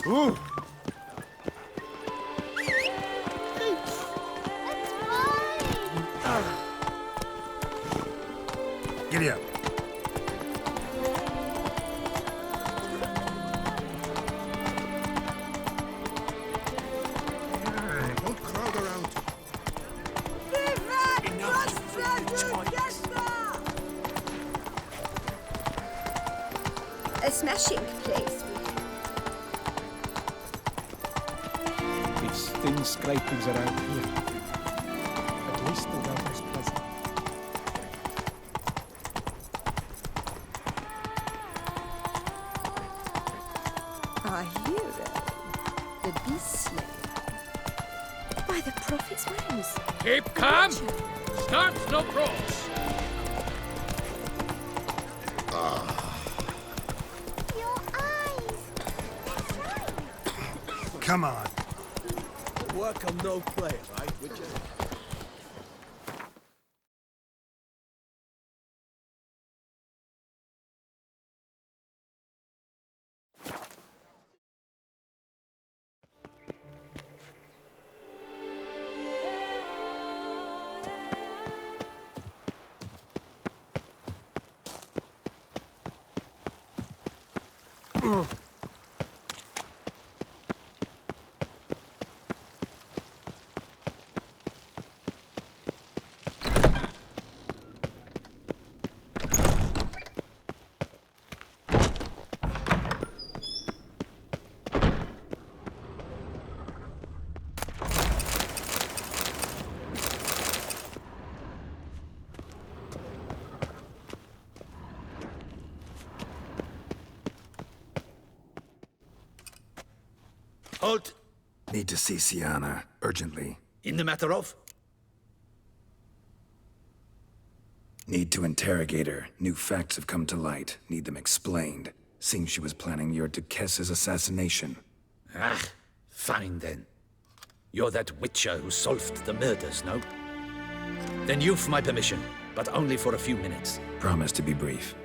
Ooh. Giddy up. Don't crowd around. A smashing place. It's thin scrapings around here. At least the weather's pleasant. Our hero, the beast slayer. By the prophet's wings. Keep calm! Start no cross! Your eyes. Come on. Work on no play, right? Would you? Halt! Need to see Sienna, urgently. In the matter of? Need to interrogate her. New facts have come to light. Need them explained. Seems she was planning your Duquesse's assassination. Ah, fine then. You're that witcher who solved the murders, no? Then you've my permission, but only for a few minutes. Promise to be brief.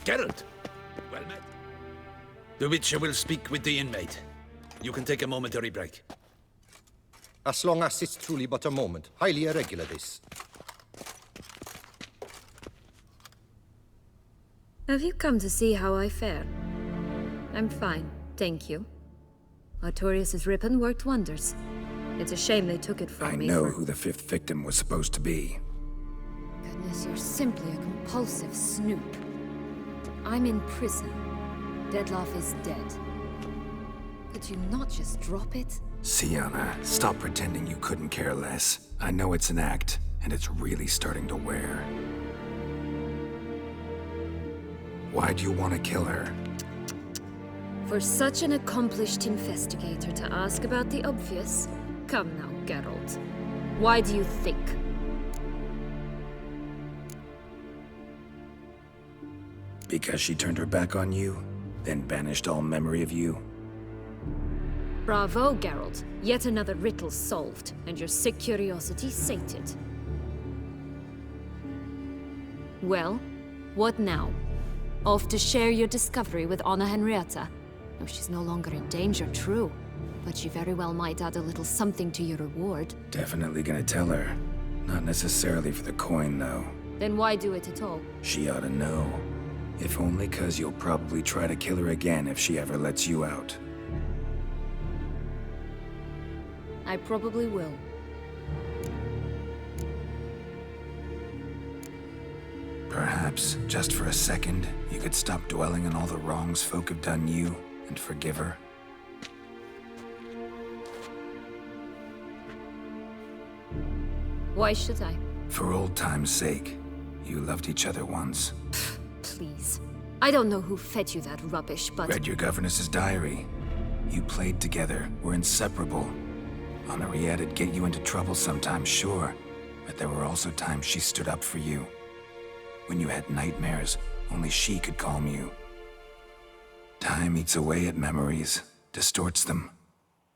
Geralt! Well met. The Witcher will speak with the inmate. You can take a momentary break. As long as it's truly but a moment. Highly irregular, this. Have you come to see how I fare? I'm fine, thank you. Artorius' ribbon worked wonders. It's a shame they took it from I me know for... who the fifth victim was supposed to be. Goodness, you're simply a compulsive snoop. I'm in prison. Deadloff is dead. Could you not just drop it? Sienna, stop pretending you couldn't care less. I know it's an act, and it's really starting to wear. Why do you want to kill her? For such an accomplished investigator to ask about the obvious? Come now, Geralt. Why do you think? Because she turned her back on you, then banished all memory of you? Bravo, Geralt. Yet another riddle solved, and your sick curiosity sated. Well, what now? Off to share your discovery with Anna Henrietta? No, she's no longer in danger, true. But she very well might add a little something to your reward. Definitely gonna tell her. Not necessarily for the coin, though. Then why do it at all? She ought to know. If only 'cause you'll probably try to kill her again if she ever lets you out. I probably will. Perhaps, just for a second, you could stop dwelling on all the wrongs folk have done you and forgive her. Why should I? For old time's sake. You loved each other once. Please. I don't know who fed you that rubbish, but... Read your governess's diary. You played together, were inseparable. Henriette'd get you into trouble sometimes, sure. But there were also times she stood up for you. When you had nightmares, only she could calm you. Time eats away at memories, distorts them.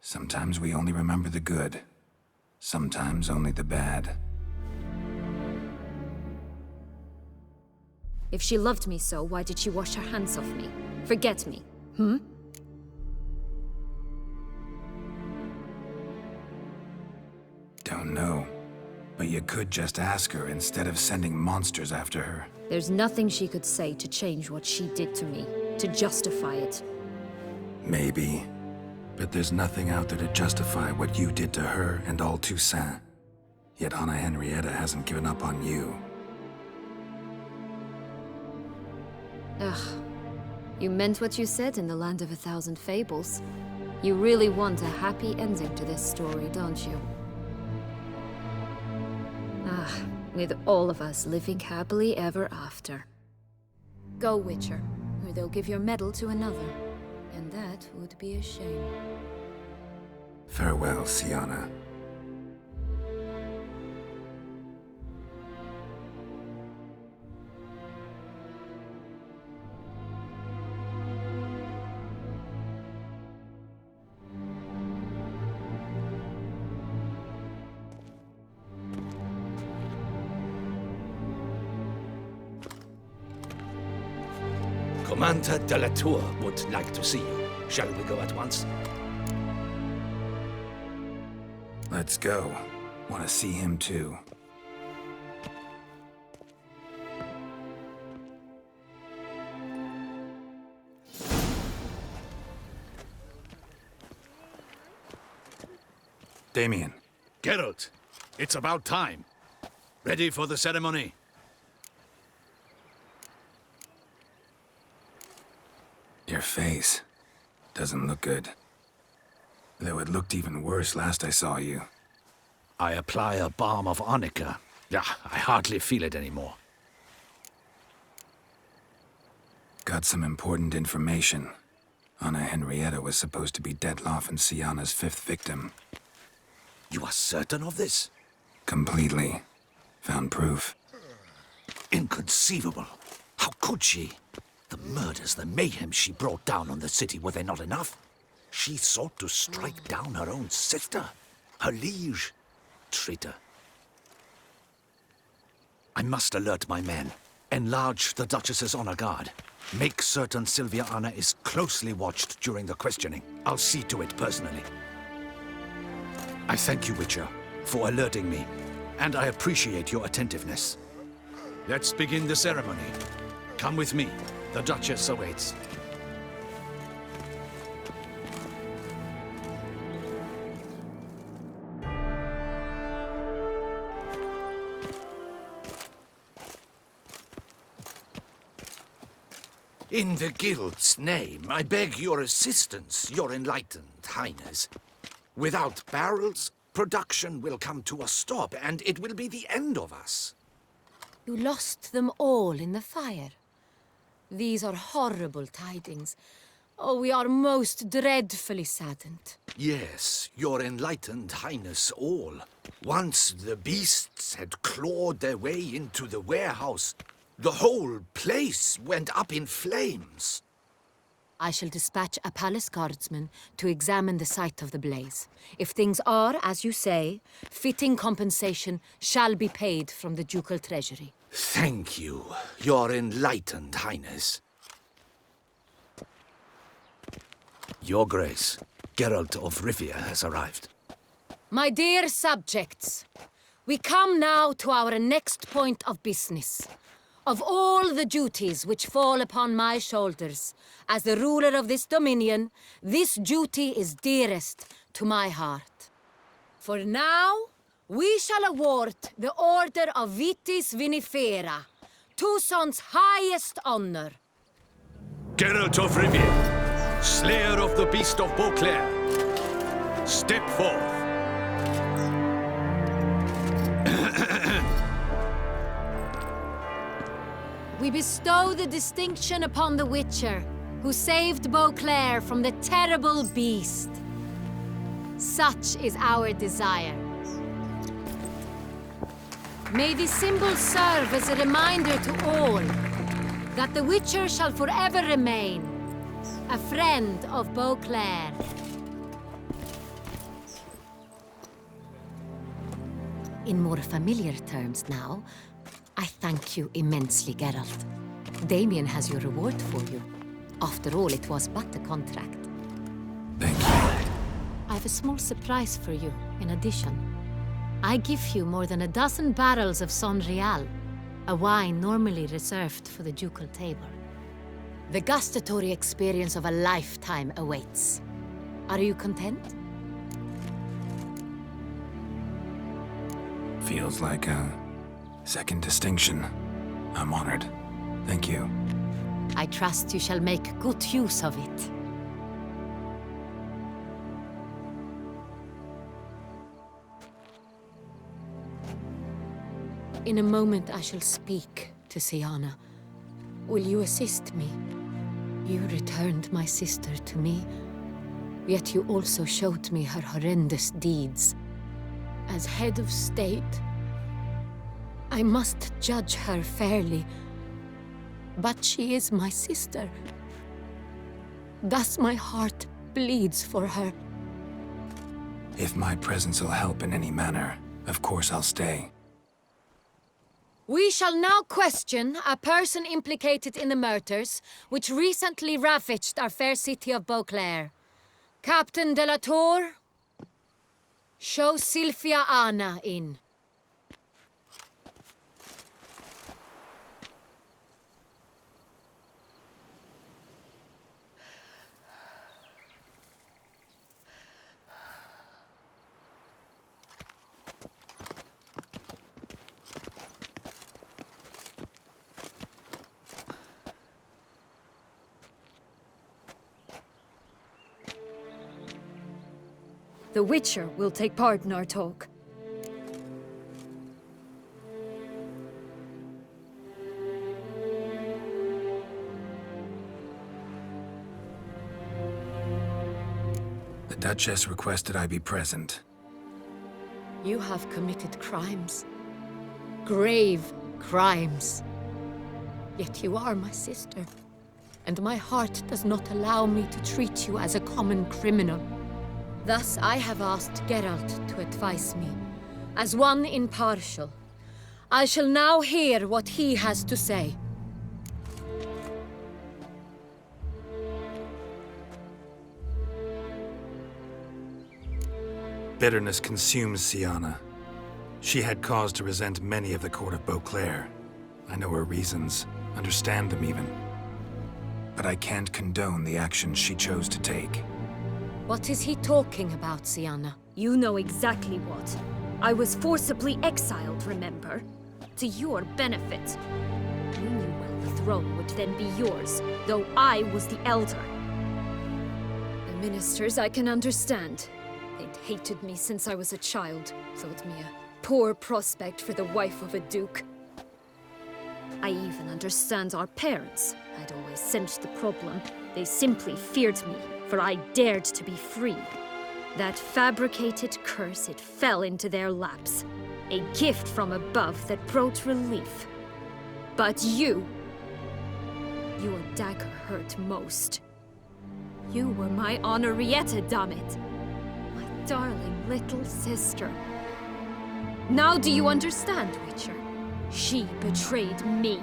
Sometimes we only remember the good. Sometimes only the bad. If she loved me so, why did she wash her hands off me? Forget me, hmm? Don't know. But you could just ask her instead of sending monsters after her. There's nothing she could say to change what she did to me, to justify it. Maybe. But there's nothing out there to justify what you did to her and all Toussaint. Yet Anna Henrietta hasn't given up on you. Ugh. You meant what you said in the Land of a Thousand Fables. You really want a happy ending to this story, don't you? Ah, with all of us living happily ever after. Go, Witcher, or they'll give your medal to another. And that would be a shame. Farewell, Syanna. Commander de la Tour would like to see you. Shall we go at once? Let's go. Want to see him too. Damien. Geralt, it's about time. Ready for the ceremony? Your face doesn't look good. Though it looked even worse last I saw you. I apply a balm of arnica. Yeah, I hardly feel it anymore. Got some important information. Anna Henrietta was supposed to be Detloff and Syanna's 5th victim. You are certain of this? Completely. Found proof. Inconceivable. How could she? The murders, the mayhem she brought down on the city, were they not enough? She sought to strike down her own sister, her liege. Traitor. I must alert my men. Enlarge the Duchess's honor guard. Make certain Sylvia Anna is closely watched during the questioning. I'll see to it personally. I thank you, Witcher, for alerting me, and I appreciate your attentiveness. Let's begin the ceremony. Come with me. The Duchess awaits. In the Guild's name, I beg your assistance, your enlightened highness. Without barrels, production will come to a stop, and it will be the end of us. You lost them all in the fire. These are horrible tidings. Oh, we are most dreadfully saddened. Yes, your enlightened highness all. Once the beasts had clawed their way into the warehouse, the whole place went up in flames. I shall dispatch a palace guardsman to examine the site of the blaze. If things are, as you say, fitting compensation shall be paid from the ducal treasury. Thank you, your enlightened highness. Your Grace, Geralt of Rivia has arrived. My dear subjects, we come now to our next point of business. Of all the duties which fall upon my shoulders, as the ruler of this dominion, this duty is dearest to my heart. For now, we shall award the Order of Vitis Vinifera, Toussaint's highest honor. Geralt of Rivia, slayer of the beast of Beauclair, step forth. We bestow the distinction upon the Witcher, who saved Beauclair from the terrible beast. Such is our desire. May the symbol serve as a reminder to all that the Witcher shall forever remain a friend of Beauclair. In more familiar terms now, I thank you immensely, Geralt. Damien has your reward for you. After all, it was but a contract. Thank you. I have a small surprise for you, in addition. I give you more than a dozen barrels of Sonreal, a wine normally reserved for the ducal table. The gustatory experience of a lifetime awaits. Are you content? Feels like a second distinction. I'm honored. Thank you. I trust you shall make good use of it. In a moment I shall speak to Syanna. Will you assist me? You returned my sister to me, yet you also showed me her horrendous deeds. As head of state, I must judge her fairly. But she is my sister. Thus my heart bleeds for her. If my presence will help in any manner, of course I'll stay. We shall now question a person implicated in the murders which recently ravaged our fair city of Beauclair. Captain de la Tour, show Sylvia Anna in. The Witcher will take part in our talk. The Duchess requested I be present. You have committed crimes. Grave crimes. Yet you are my sister. And my heart does not allow me to treat you as a common criminal. Thus I have asked Geralt to advise me, as one impartial. I shall now hear what he has to say. Bitterness consumes Syanna. She had cause to resent many of the court of Beauclair. I know her reasons, understand them even. But I can't condone the actions she chose to take. What is he talking about, Syanna? You know exactly what. I was forcibly exiled, remember? To your benefit. You knew well the throne would then be yours, though I was the elder. The ministers I can understand. They'd hated me since I was a child, thought me a poor prospect for the wife of a duke. I even understand our parents. I'd always sensed the problem. They simply feared me, for I dared to be free. That fabricated curse, it fell into their laps. A gift from above that brought relief. But you... your dagger hurt most. You were my Henrietta, dammit. My darling little sister. Now do you understand, Witcher? She betrayed me.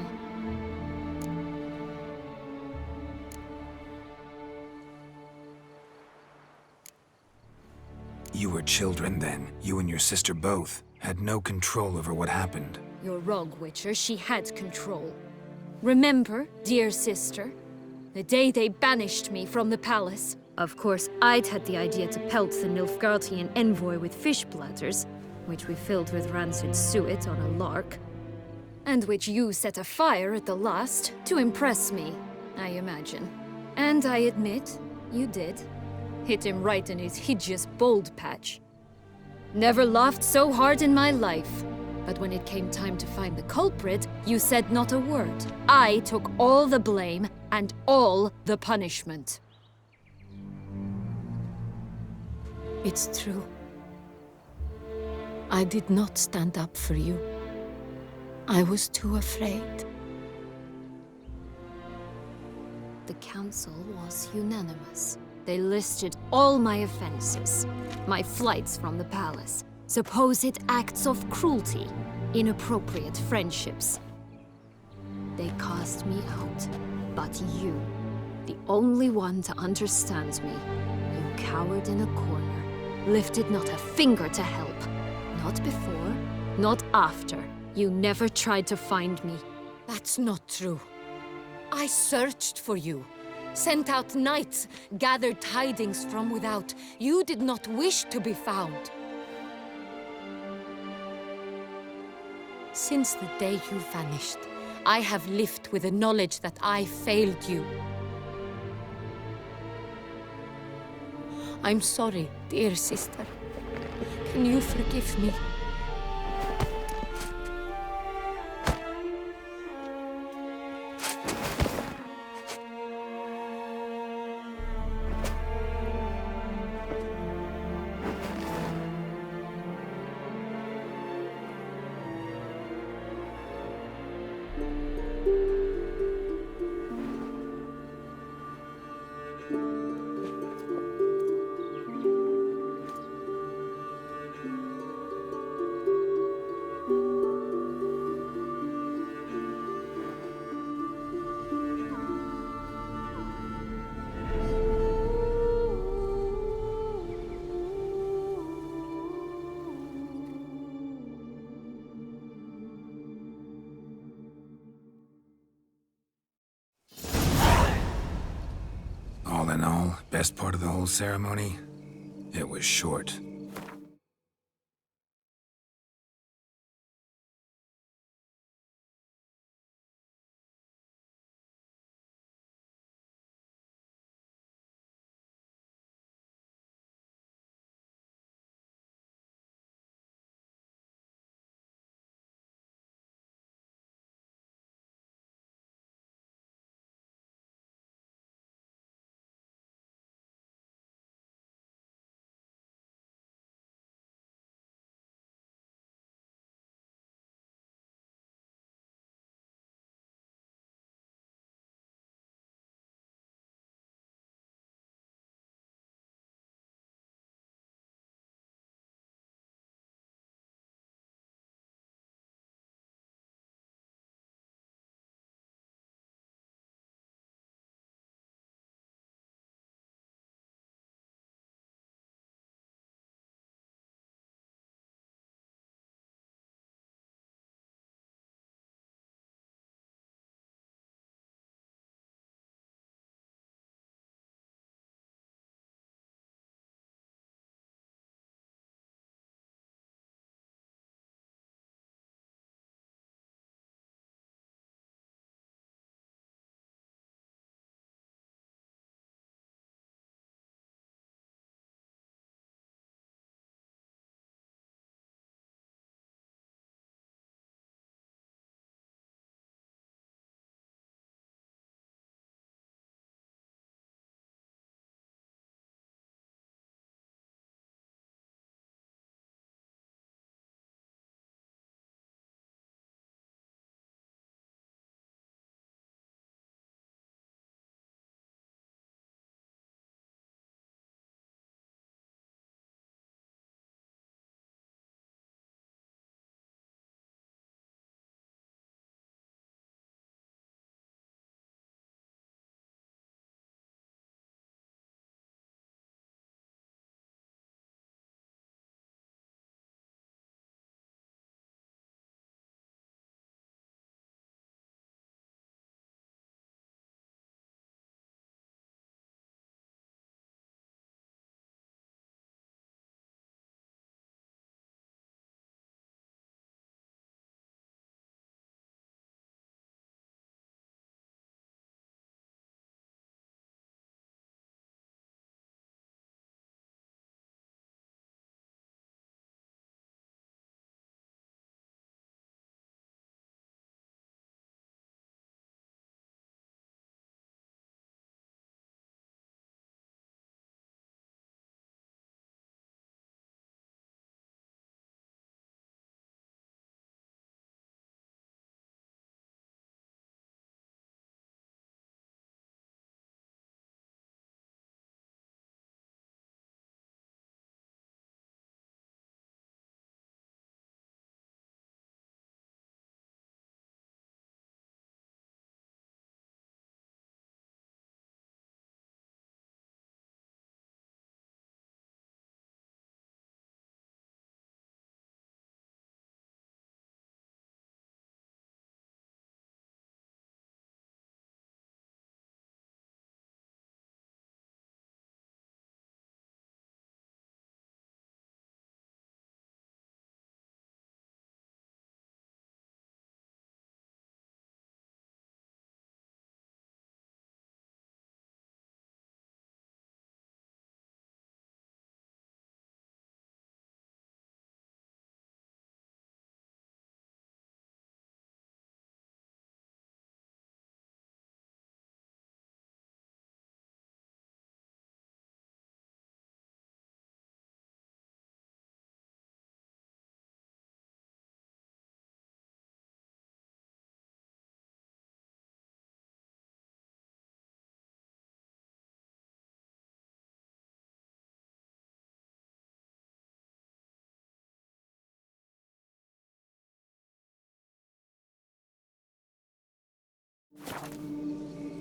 You were children then. You and your sister both had no control over what happened. You're wrong, Witcher. She had control. Remember, dear sister, the day they banished me from the palace? Of course, I'd had the idea to pelt the Nilfgaardian envoy with fish bladders, which we filled with rancid suet on a lark, and which you set afire at the last to impress me, I imagine. And I admit, you did. Hit him right in his hideous bald patch. Never laughed so hard in my life. But when it came time to find the culprit, you said not a word. I took all the blame and all the punishment. It's true. I did not stand up for you. I was too afraid. The council was unanimous. They listed all my offenses. My flights from the palace, supposed acts of cruelty, inappropriate friendships. They cast me out. But you, the only one to understand me, you cowered in a corner, lifted not a finger to help. Not before, not after. You never tried to find me. That's not true. I searched for you, sent out knights, gathered tidings from without. You did not wish to be found. Since the day you vanished, I have lived with the knowledge that I failed you. I'm sorry, dear sister. Can you forgive me? All in all, best part of the whole ceremony? It was short.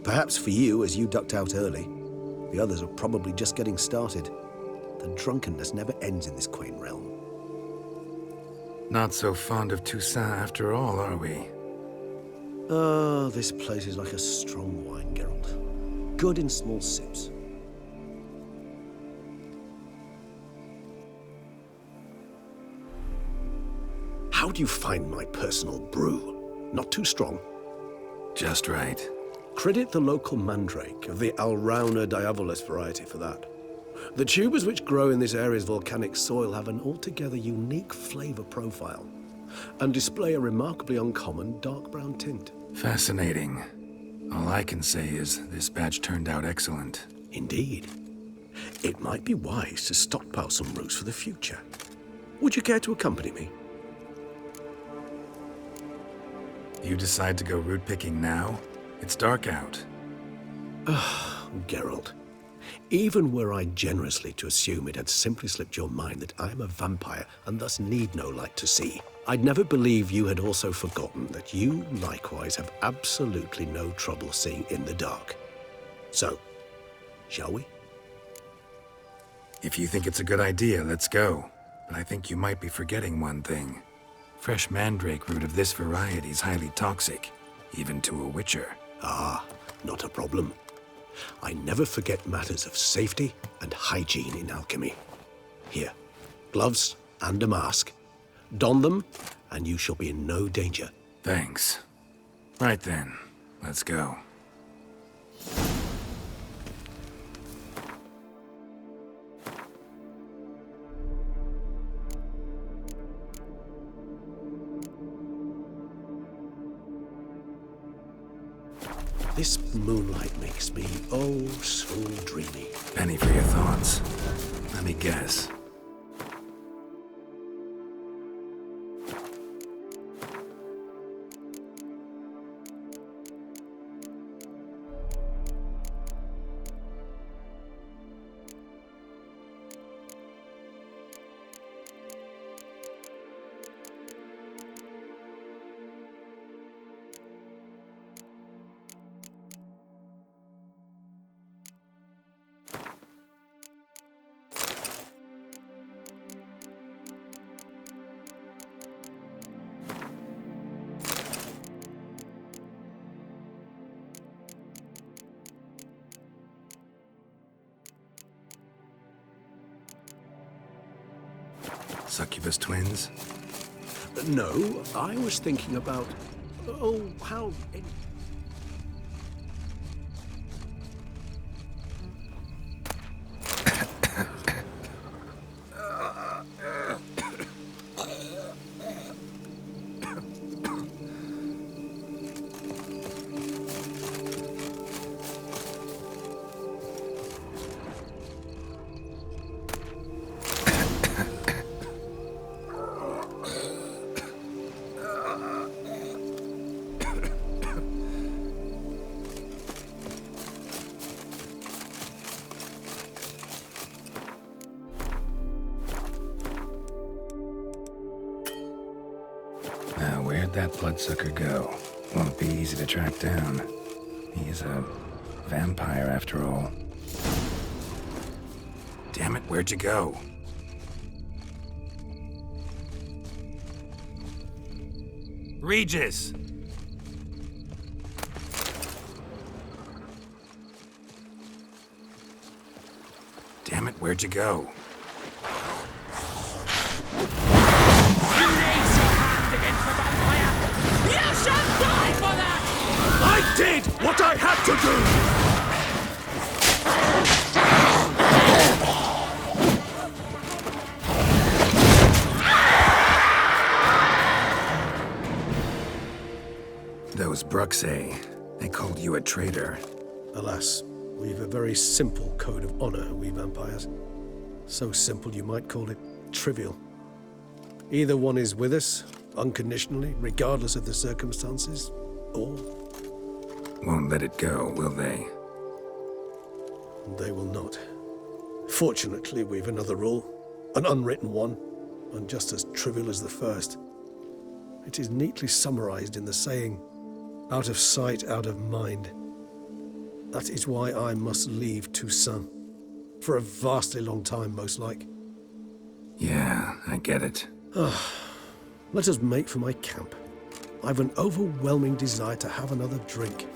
Perhaps for you, as you ducked out early. The others are probably just getting started. The drunkenness never ends in this quaint realm. Not so fond of Toussaint after all, are we? Oh, this place is like a strong wine, Geralt. Good in small sips. How do you find my personal brew? Not too strong? Just right. Credit the local mandrake of the Alrauna diavolis variety for that. The tubers which grow in this area's volcanic soil have an altogether unique flavor profile and display a remarkably uncommon dark brown tint. Fascinating. All I can say is this batch turned out excellent. Indeed. It might be wise to stockpile some roots for the future. Would you care to accompany me? You decide to go root picking now? It's dark out. Geralt, even were I generously to assume it had simply slipped your mind that I am a vampire and thus need no light to see, I'd never believe you had also forgotten that you likewise have absolutely no trouble seeing in the dark. So, shall we? If you think it's a good idea, let's go. But I think you might be forgetting one thing. Fresh mandrake root of this variety is highly toxic, even to a witcher. Ah, not a problem. I never forget matters of safety and hygiene in alchemy. Here, gloves and a mask. Don them, and you shall be in no danger. Thanks. Right then, let's go. This moonlight makes me, oh, so dreamy. Penny for your thoughts. Let me guess. Succubus twins? No, I was thinking about... Oh, how... Now, where'd that bloodsucker go? Won't be easy to track down. He is a vampire, after all. Damn it, where'd you go? Regis! Damn it, where'd you go? I did what I had to do! Those Bruxae, they called you a traitor. Alas, we've a very simple code of honor, we vampires. So simple you might call it trivial. Either one is with us, unconditionally, regardless of the circumstances, or... Won't let it go, will they? They will not. Fortunately, we've another rule, an unwritten one, and just as trivial as the first. It is neatly summarized in the saying, Out of sight, out of mind. That is why I must leave Toussaint. For a vastly long time, most like. Yeah, I get it. Let us make for my camp. I've an overwhelming desire to have another drink.